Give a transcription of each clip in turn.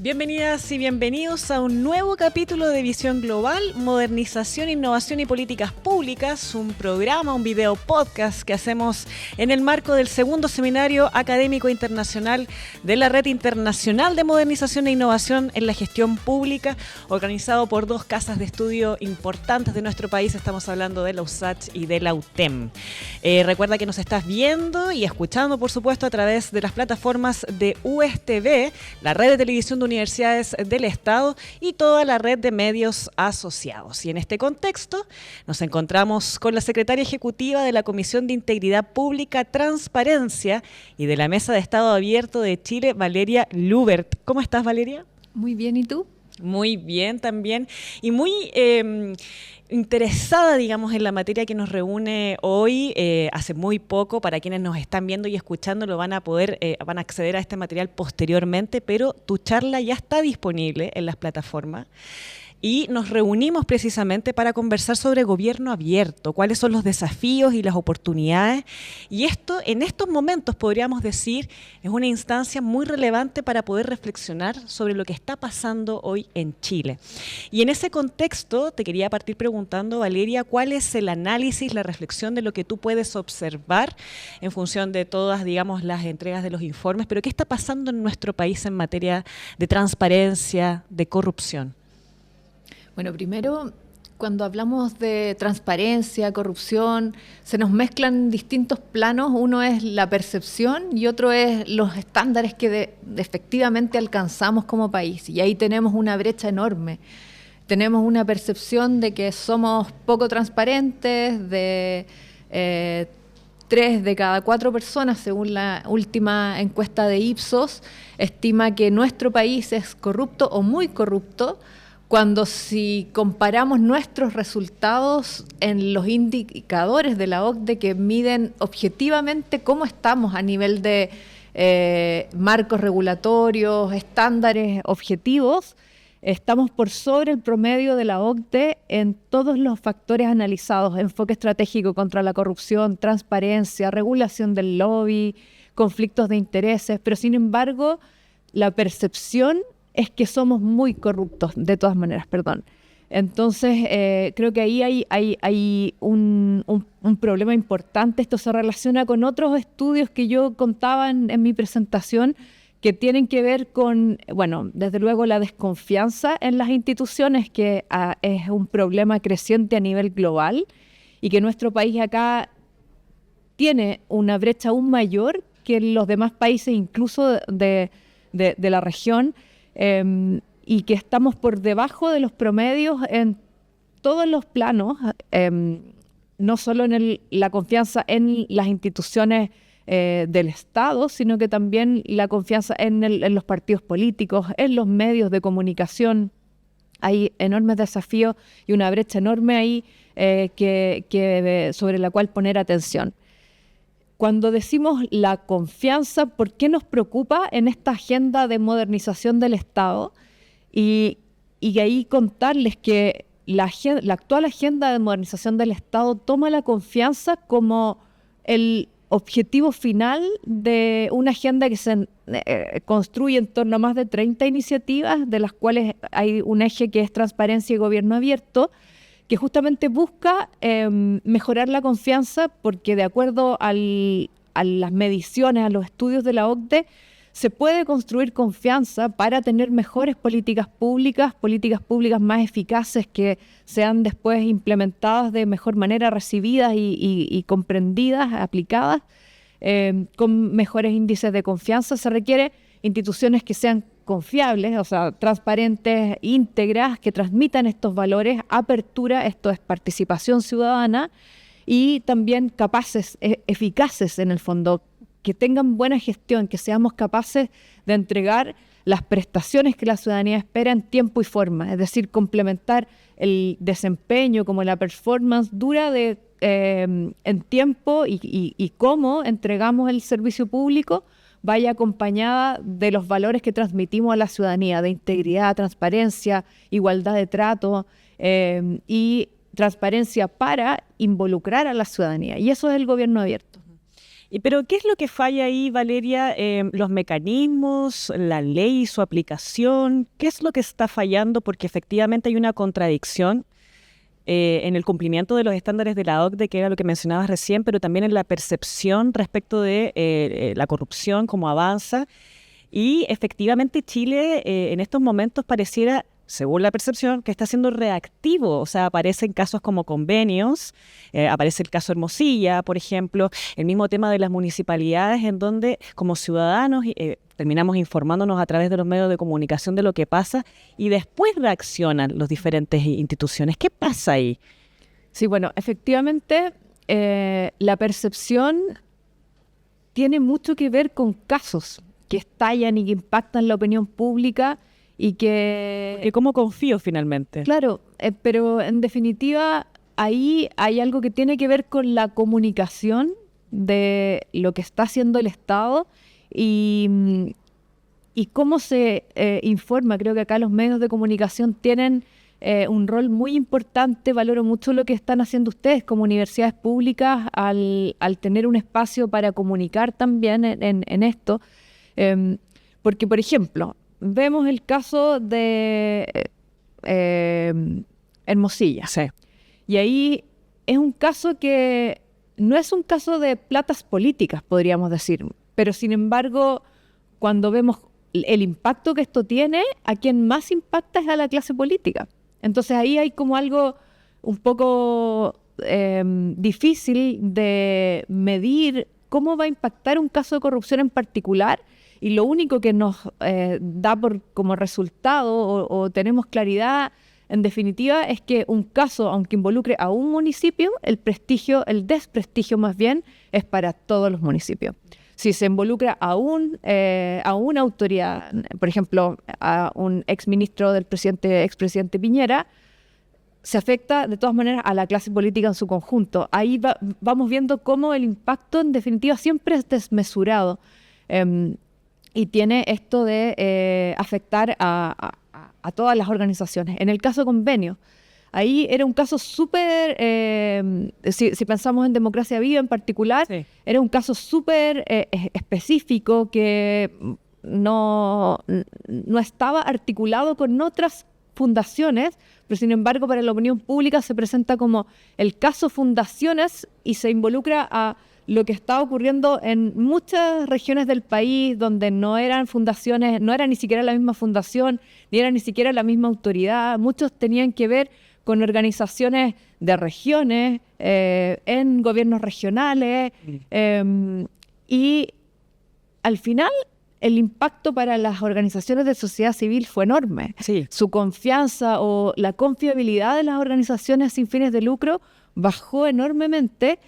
Bienvenidas y bienvenidos a un nuevo capítulo de Visión Global, Modernización, Innovación y Políticas Públicas, un programa, un video podcast que hacemos en el marco del segundo seminario académico internacional de la Red Internacional de Modernización e Innovación en la Gestión Pública, organizado por dos casas de estudio importantes de nuestro país. Estamos hablando de la USACH y de la UTEM. Recuerda que nos estás viendo y escuchando, por supuesto, a través de las plataformas de USTV, la red de televisión de universidades del Estado y toda la red de medios asociados. Y en este contexto nos encontramos con la secretaria ejecutiva de la Comisión de Integridad Pública, Transparencia y de la Mesa de Estado Abierto de Chile, Valeria Lubert. ¿Cómo estás, Valeria? Muy bien, ¿y tú? Muy bien también, y muy interesada, digamos, en la materia que nos reúne hoy. Hace muy poco, para quienes nos están viendo y escuchando, van a acceder a este material posteriormente, pero tu charla ya está disponible en las plataformas. Y nos reunimos precisamente para conversar sobre gobierno abierto, cuáles son los desafíos y las oportunidades. Y esto, en estos momentos, podríamos decir, es una instancia muy relevante para poder reflexionar sobre lo que está pasando hoy en Chile. Y en ese contexto, te quería partir preguntando, Valeria, ¿cuál es el análisis, la reflexión de lo que tú puedes observar en función de todas, digamos, las entregas de los informes? Pero ¿qué está pasando en nuestro país en materia de transparencia, de corrupción? Bueno, primero, cuando hablamos de transparencia, corrupción, se nos mezclan distintos planos. Uno es la percepción y otro es los estándares que efectivamente alcanzamos como país. Y ahí tenemos una brecha enorme. Tenemos una percepción de que somos poco transparentes, de 3 de cada 4 personas, según la última encuesta de Ipsos, estima que nuestro país es corrupto o muy corrupto, cuando si comparamos nuestros resultados en los indicadores de la OCDE que miden objetivamente cómo estamos a nivel de marcos regulatorios, estándares objetivos, estamos por sobre el promedio de la OCDE en todos los factores analizados: enfoque estratégico contra la corrupción, transparencia, regulación del lobby, conflictos de intereses, pero sin embargo la percepción es que somos muy corruptos, de todas maneras, perdón. Entonces, creo que ahí hay un problema importante. Esto se relaciona con otros estudios que yo contaba en mi presentación, que tienen que ver con, bueno, desde luego la desconfianza en las instituciones, que es un problema creciente a nivel global, y que nuestro país acá tiene una brecha aún mayor que los demás países, incluso de la región, y que estamos por debajo de los promedios en todos los planos, no solo en la confianza en las instituciones del Estado, sino que también la confianza en los partidos políticos, en los medios de comunicación. Hay enormes desafíos y una brecha enorme ahí sobre la cual poner atención. Cuando decimos la confianza, ¿por qué nos preocupa en esta agenda de modernización del Estado? Y ahí contarles que la actual agenda de modernización del Estado toma la confianza como el objetivo final de una agenda que se construye en torno a más de 30 iniciativas, de las cuales hay un eje que es transparencia y gobierno abierto, que justamente busca mejorar la confianza, porque de acuerdo a las mediciones, a los estudios de la OCDE, se puede construir confianza para tener mejores políticas públicas más eficaces, que sean después implementadas de mejor manera, recibidas y comprendidas, aplicadas, con mejores índices de confianza. Se requiere instituciones que sean confiables, o sea, transparentes, íntegras, que transmitan estos valores, apertura, esto es participación ciudadana, y también capaces, eficaces en el fondo, que tengan buena gestión, que seamos capaces de entregar las prestaciones que la ciudadanía espera en tiempo y forma, es decir, complementar el desempeño como la performance dura en tiempo y cómo entregamos el servicio público vaya acompañada de los valores que transmitimos a la ciudadanía, de integridad, transparencia, igualdad de trato y transparencia para involucrar a la ciudadanía. Y eso es el gobierno abierto. Pero ¿qué es lo que falla ahí, Valeria? ¿Los mecanismos, la ley y su aplicación? ¿Qué es lo que está fallando? Porque efectivamente hay una contradicción en el cumplimiento de los estándares de la OCDE, que era lo que mencionabas recién, pero también en la percepción respecto de la corrupción, cómo avanza. Y efectivamente Chile en estos momentos pareciera, según la percepción, que está siendo reactivo. O sea, aparecen casos como convenios, aparece el caso Hermosilla, por ejemplo, el mismo tema de las municipalidades, en donde como ciudadanos terminamos informándonos a través de los medios de comunicación de lo que pasa y después reaccionan las diferentes instituciones. ¿Qué pasa ahí? Sí, bueno, efectivamente la percepción tiene mucho que ver con casos que estallan y que impactan la opinión pública y que... ¿Cómo confío finalmente? Claro, pero en definitiva ahí hay algo que tiene que ver con la comunicación de lo que está haciendo el Estado y cómo se informa. Creo que acá los medios de comunicación tienen un rol muy importante. Valoro mucho lo que están haciendo ustedes como universidades públicas al tener un espacio para comunicar también en esto. Porque, por ejemplo, vemos el caso de Hermosilla. Sí. Y ahí es un caso que no es un caso de platas políticas, podríamos decir. Pero, sin embargo, cuando vemos el impacto que esto tiene, a quien más impacta es a la clase política. Entonces ahí hay como algo un poco difícil de medir cómo va a impactar un caso de corrupción en particular, y lo único que nos da como resultado o tenemos claridad en definitiva es que un caso, aunque involucre a un municipio, el desprestigio más bien es para todos los municipios. Si se involucra a una autoridad, por ejemplo, a un exministro del expresidente Piñera, se afecta de todas maneras a la clase política en su conjunto. Ahí vamos viendo cómo el impacto en definitiva siempre es desmesurado y tiene esto de afectar a todas las organizaciones. En el caso convenio, ahí era un caso súper, si pensamos en Democracia Viva en particular, sí, era un caso súper específico que no estaba articulado con otras fundaciones, pero sin embargo para la opinión pública se presenta como el caso fundaciones y se involucra a lo que está ocurriendo en muchas regiones del país donde no eran fundaciones, no era ni siquiera la misma fundación, ni era ni siquiera la misma autoridad. Muchos tenían que ver con organizaciones de regiones, en gobiernos regionales, y al final el impacto para las organizaciones de sociedad civil fue enorme. Sí. Su confianza o la confiabilidad de las organizaciones sin fines de lucro bajó enormemente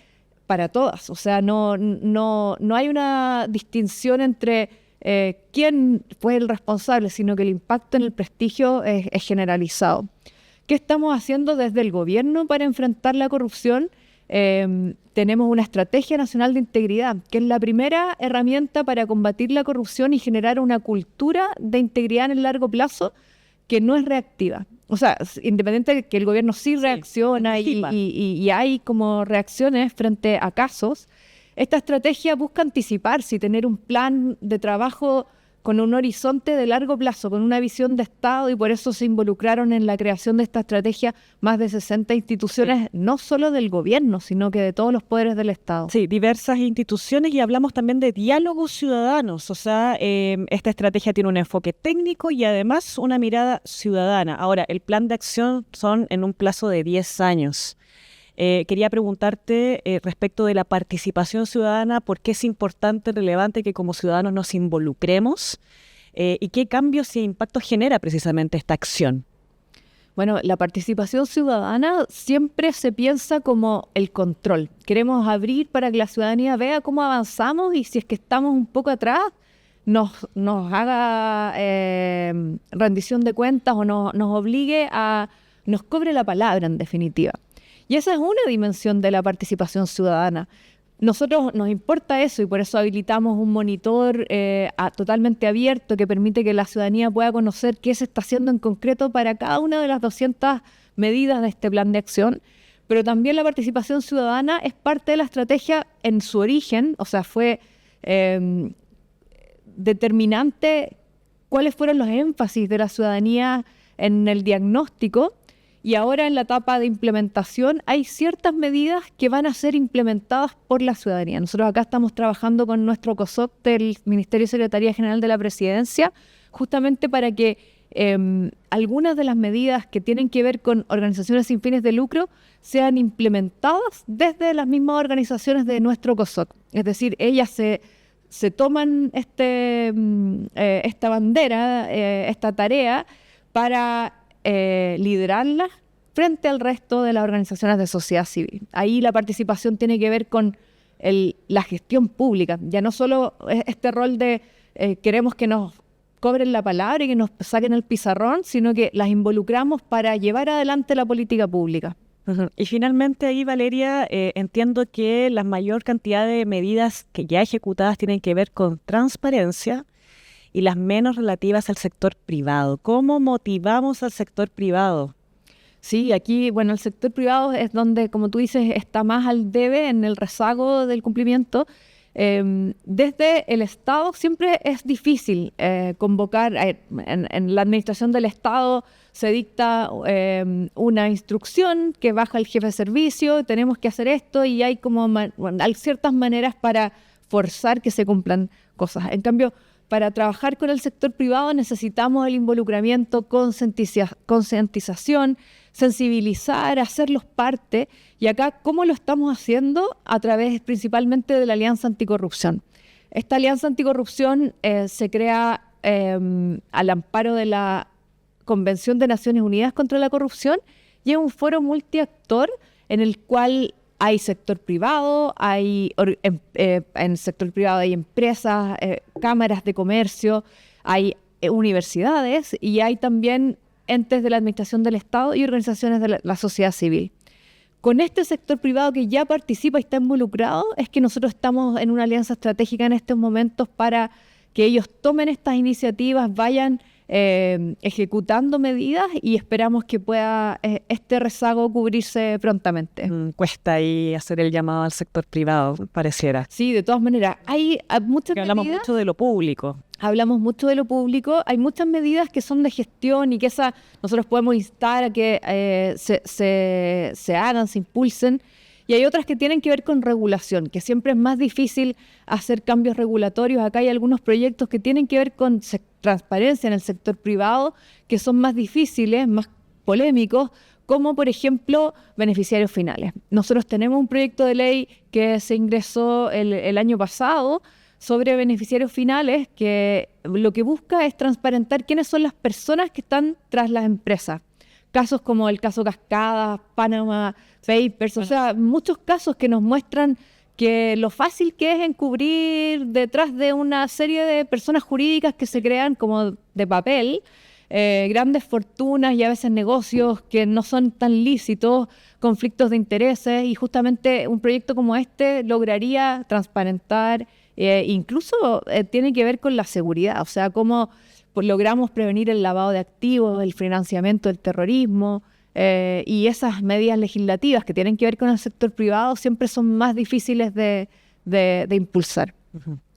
para todas. O sea, no hay una distinción entre quién fue el responsable, sino que el impacto en el prestigio es generalizado. ¿Qué estamos haciendo desde el gobierno para enfrentar la corrupción? Tenemos una Estrategia Nacional de Integridad, que es la primera herramienta para combatir la corrupción y generar una cultura de integridad en el largo plazo que no es reactiva. O sea, independiente de que el gobierno sí reacciona y hay como reacciones frente a casos, esta estrategia busca anticiparse y tener un plan de trabajo con un horizonte de largo plazo, con una visión de Estado, y por eso se involucraron en la creación de esta estrategia más de 60 instituciones, no solo del gobierno, sino que de todos los poderes del Estado. Sí, diversas instituciones, y hablamos también de diálogos ciudadanos. O sea, esta estrategia tiene un enfoque técnico y además una mirada ciudadana. Ahora, el plan de acción son en un plazo de 10 años. Quería preguntarte respecto de la participación ciudadana, ¿por qué es importante, relevante que como ciudadanos nos involucremos? ¿Y qué cambios y impactos genera precisamente esta acción? Bueno, la participación ciudadana siempre se piensa como el control. Queremos abrir para que la ciudadanía vea cómo avanzamos y si es que estamos un poco atrás, nos haga rendición de cuentas o nos obligue nos cobre la palabra en definitiva. Y esa es una dimensión de la participación ciudadana. Nosotros nos importa eso y por eso habilitamos un monitor totalmente abierto que permite que la ciudadanía pueda conocer qué se está haciendo en concreto para cada una de las 200 medidas de este plan de acción. pero también la participación ciudadana es parte de la estrategia en su origen, o sea, fue determinante cuáles fueron los énfasis de la ciudadanía en el diagnóstico, y ahora en la etapa de implementación hay ciertas medidas que van a ser implementadas por la ciudadanía. Nosotros acá estamos trabajando con nuestro COSOC del Ministerio y Secretaría General de la Presidencia, justamente para que algunas de las medidas que tienen que ver con organizaciones sin fines de lucro sean implementadas desde las mismas organizaciones de nuestro COSOC. Es decir, ellas se toman esta bandera, esta tarea, para liderarlas frente al resto de las organizaciones de sociedad civil. Ahí la participación tiene que ver con la gestión pública. Ya no solo este rol de queremos que nos cobren la palabra y que nos saquen el pizarrón, sino que las involucramos para llevar adelante la política pública. Y finalmente ahí, Valeria, entiendo que la mayor cantidad de medidas que ya ejecutadas tienen que ver con transparencia y las menos relativas al sector privado. ¿Cómo motivamos al sector privado? Sí, aquí, bueno, el sector privado es donde, como tú dices, está más al debe en el rezago del cumplimiento. Desde el Estado siempre es difícil convocar, en la administración del Estado se dicta una instrucción que baja el jefe de servicio, tenemos que hacer esto, y hay hay ciertas maneras para forzar que se cumplan cosas. En cambio, para trabajar con el sector privado necesitamos el involucramiento, concientización, sensibilizar, hacerlos parte. Y acá, ¿cómo lo estamos haciendo? A través principalmente de la Alianza Anticorrupción. Esta Alianza Anticorrupción se crea al amparo de la Convención de Naciones Unidas contra la Corrupción, y es un foro multiactor en el cual hay sector privado, en el sector privado hay empresas, cámaras de comercio, hay universidades, y hay también entes de la administración del Estado y organizaciones de la sociedad civil. Con este sector privado que ya participa y está involucrado, es que nosotros estamos en una alianza estratégica en estos momentos para que ellos tomen estas iniciativas, vayan ejecutando medidas, y esperamos que pueda este rezago cubrirse prontamente. Cuesta ahí hacer el llamado al sector privado, pareciera. Sí, de todas maneras. Hay muchas medidas. Hablamos mucho de lo público. Hablamos mucho de lo público. Hay muchas medidas que son de gestión y que nosotros podemos instar a que se hagan, se impulsen. Y hay otras que tienen que ver con regulación, que siempre es más difícil hacer cambios regulatorios. Acá hay algunos proyectos que tienen que ver con transparencia en el sector privado, que son más difíciles, más polémicos, como por ejemplo beneficiarios finales. Nosotros tenemos un proyecto de ley que se ingresó el año pasado sobre beneficiarios finales, que lo que busca es transparentar quiénes son las personas que están tras las empresas. Casos como el caso Cascada, Panama Papers, o sea, muchos casos que nos muestran que lo fácil que es encubrir detrás de una serie de personas jurídicas que se crean como de papel, grandes fortunas y a veces negocios que no son tan lícitos, conflictos de intereses, y justamente un proyecto como este lograría transparentar, incluso tiene que ver con la seguridad, o sea, cómo logramos prevenir el lavado de activos, el financiamiento del terrorismo, y esas medidas legislativas que tienen que ver con el sector privado siempre son más difíciles de impulsar.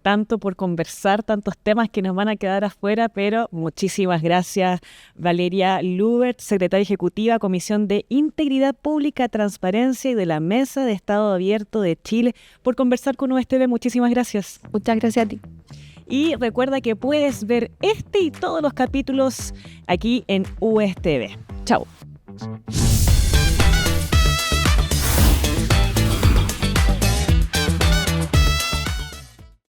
Tanto por conversar, tantos temas que nos van a quedar afuera, pero muchísimas gracias, Valeria Lubert, secretaria ejecutiva, Comisión de Integridad Pública, Transparencia y de la Mesa de Estado Abierto de Chile, por conversar con USTV. Muchísimas gracias. Muchas gracias a ti. Y recuerda que puedes ver este y todos los capítulos aquí en USTV. Chao.